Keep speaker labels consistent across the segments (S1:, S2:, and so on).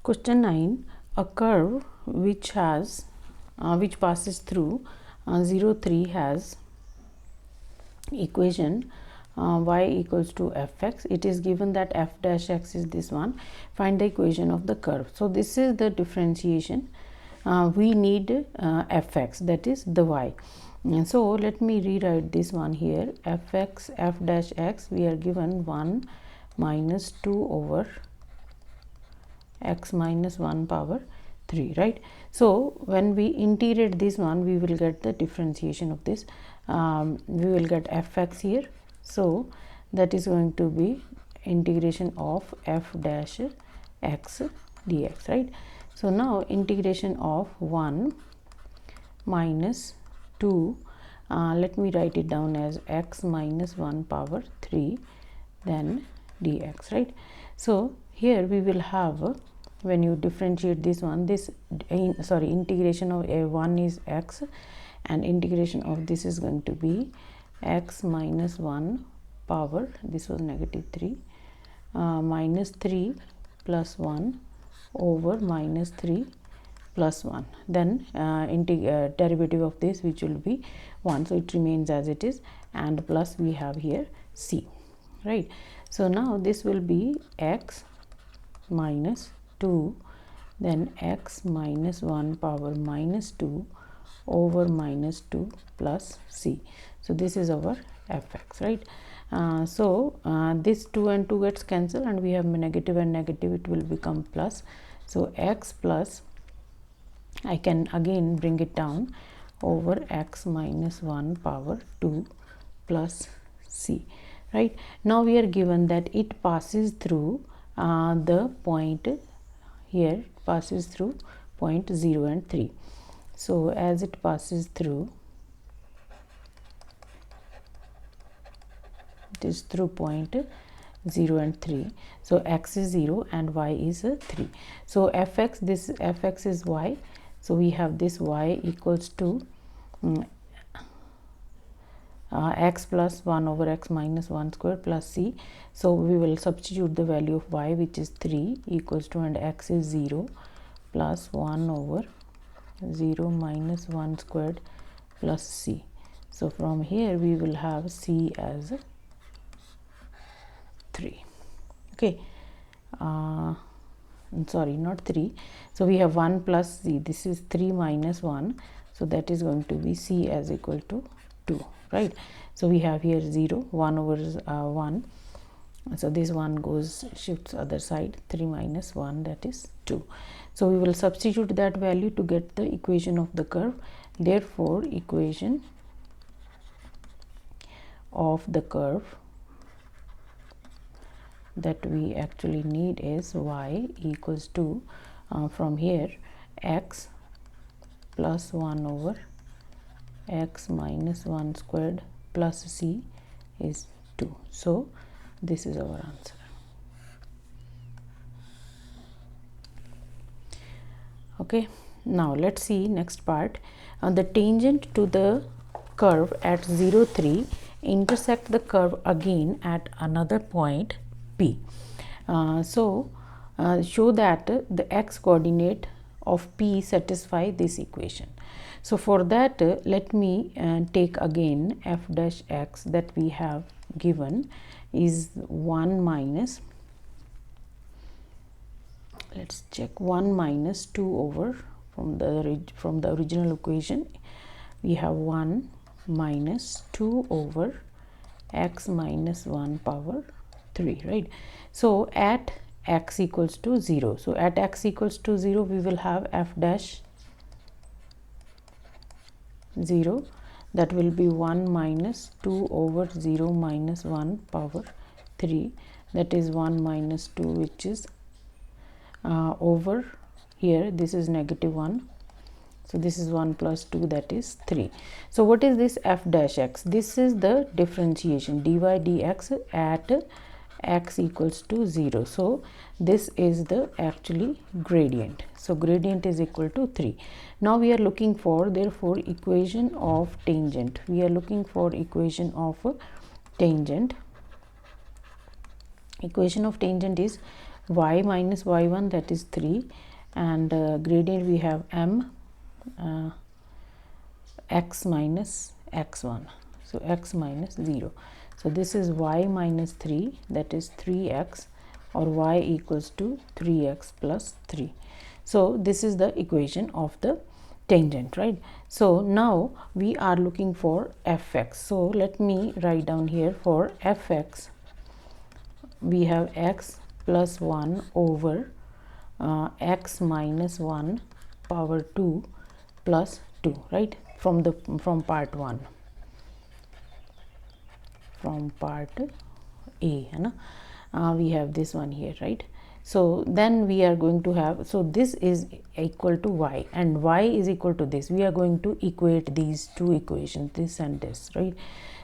S1: Question 9. A curve which passes through 0, 3 has equation y equals to fx. It is given that f dash x is this one. Find the equation of the curve. So this is the differentiation. We need fx, that is the y. And so let me rewrite this one here. Fx f dash x, we are given 1 minus 2 over x minus 1 power 3, right? So when we integrate this one, we will get the differentiation of this. We will get fx here, so that is going to be integration of f dash x dx, right? So now integration of 1 minus 2, let me write it down as x minus 1 power 3 then dx, right? So here we will have, when you differentiate this one, this integration of a1 is x and integration of this is going to be x minus 1 power, this was negative 3, minus 3 plus 1 over minus 3 plus 1, then derivative of this, which will be 1, so it remains as it is, and plus we have here c, right? So now this will be x minus 2 then x minus 1 power minus 2 over minus 2 plus c. So this is our fx, right? This 2 and 2 gets cancelled and we have negative and negative, it will become plus. So x plus, I can again bring it down, over x minus 1 power 2 plus c, right? Now we are given that it passes through the point here, passes through point 0 and 3. So as it passes through, it is through point 0 and 3. So x is 0 and y is 3. So fx, this fx is y. So we have this y equals to x plus 1 over x minus 1 square plus c. So we will substitute the value of y, which is 3, equals to, and x is 0 plus 1 over 0 minus 1 squared plus c. So from here we will have c as 3. Okay, sorry, not 3. So we have 1 plus c, this is 3 minus 1, so that is going to be c as equal to 2, right? So we have here 0, 1 over 1, so this one goes, shifts other side, 3 minus 1, that is 2. So we will substitute that value to get the equation of the curve. Therefore equation of the curve that we actually need is y equals to, from here, x plus 1 over x minus 1 squared plus c is 2. So this is our answer. Okay, now let's see next part. The tangent to the curve at 0, 3 intersect the curve again at another point P. Show that the x coordinate of P satisfy this equation. So for that, let me take again f dash x that we have given is 1 minus, let's check, 1 minus 2 over, from the original equation we have 1 minus 2 over x minus 1 power 3, right? So at x equals to 0, so at x equals to 0 we will have f dash 0, that will be 1 minus 2 over 0 minus 1 power 3, that is 1 minus 2, which is over here, this is negative 1, so this is 1 plus 2, that is 3. So what is this f dash x? This is the differentiation dy dx at x equals to 0. So this is the actually gradient. So gradient is equal to 3. Now we are looking for, therefore, equation of tangent. We are looking for equation of tangent. Equation of tangent is y minus y1, that is 3, and gradient we have m x minus x1, so x minus 0. So this is y minus 3, that is 3x, or y equals to 3x plus 3. So this is the equation of the tangent, right? So now we are looking for fx. So let me write down here. For fx, we have x plus 1 over x minus 1 power 2 plus 2, right? From part 1, from part A, we have this one here, right? So then we are going to have, so this is equal to y, and y is equal to this. We are going to equate these two equations, this and this, right?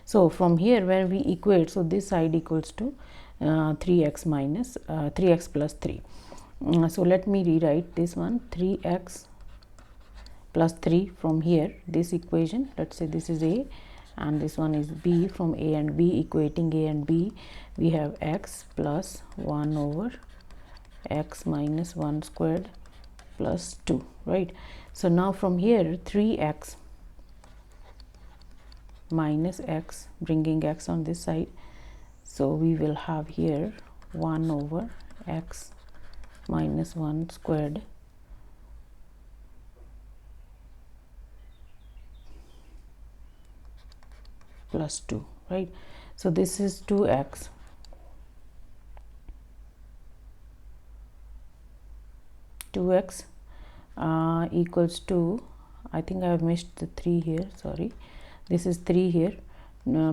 S1: So from here, where we equate, so this side equals to 3x minus 3x plus 3. So let me rewrite this one, 3x plus 3 from here, this equation. Let's say this is A and this one is B. From A and B, equating A and B, we have x plus 1 over x minus 1 squared plus 2, right? So now from here, 3x minus x, bringing x on this side, so we will have here 1 over x minus 1 squared plus 2, right? So this is 2x equals to, I think I have missed the 3 here, sorry, this is 3 here,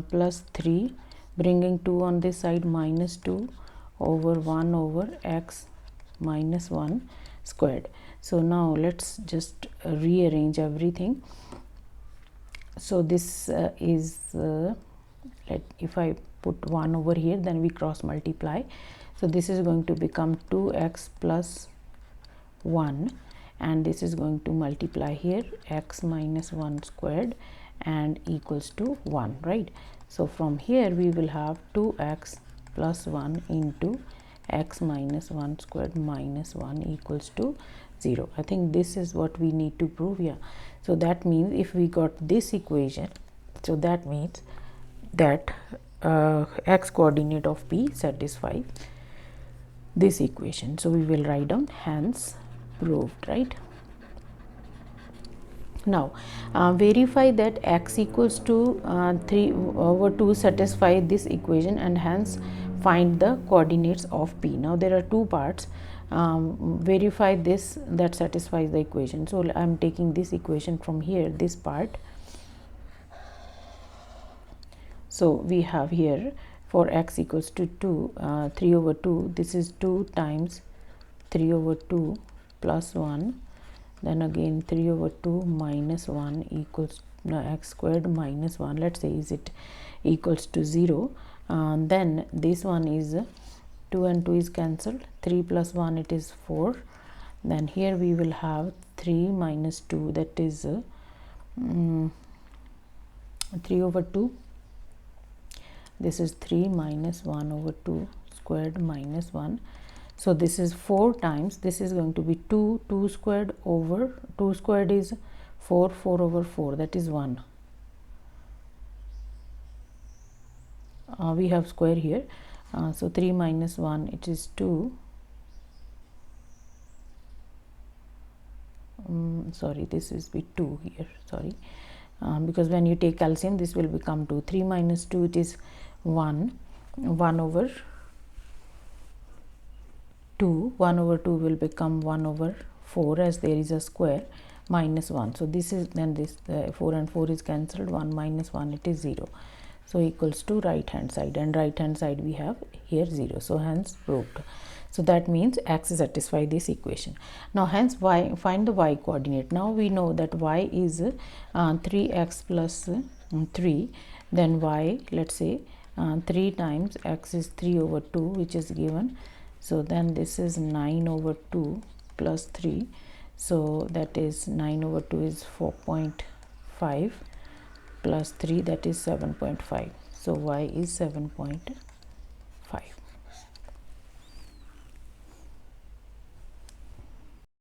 S1: plus 3, bringing 2 on this side, minus 2 over 1 over x minus 1 squared. So now let's just rearrange everything. So this is if I put 1 over here, then we cross multiply. So this is going to become 2x plus 1, and this is going to multiply here, x minus 1 squared, and equals to 1, right? So from here we will have 2x plus 1 into x minus 1 squared minus 1 equals to 0. I think this is what we need to prove here. So that means if we got this equation, so that means that x coordinate of P satisfies this equation. So we will write down hence proved, right? Now verify that x equals to 3 over 2 satisfy this equation, and hence find the coordinates of P. Now there are two parts. Verify this, that satisfies the equation. So I am taking this equation from here, this part. So we have here, for x equals to 2, 3 over 2, this is 2 times 3 over 2 plus 1, then again 3 over 2 minus 1 equals x squared minus 1, let's say, is it equals to 0. Then this one is 2 and 2 is cancelled, 3 plus 1, it is 4. Then here we will have 3 minus 2, that is 3 over 2. This is 3 minus 1 over 2 squared minus 1. So this is 4 times, this is going to be 2 squared over 2 squared is 4 over 4, that is 1. We have square here. So 3 minus 1, it is 2. Sorry, this is be 2 here, sorry, because when you take calcium, this will become 2. 3 minus 2, it is 1. 1 over 2. 1 over 2 will become 1 over 4, as there is a square, minus 1. So this is, then this 4 and 4 is cancelled, 1 minus 1, it is 0. So equals to right hand side, and right hand side we have here 0. So hence proved. So that means x satisfy this equation. Now hence y, find the y coordinate. Now we know that y is 3x plus 3, then y, let's say 3 times x is 3 over 2, which is given. So then this is 9 over 2 plus 3, so that is 9 over 2 is 4.5 plus 3, that is 7.5. So y is 7.5.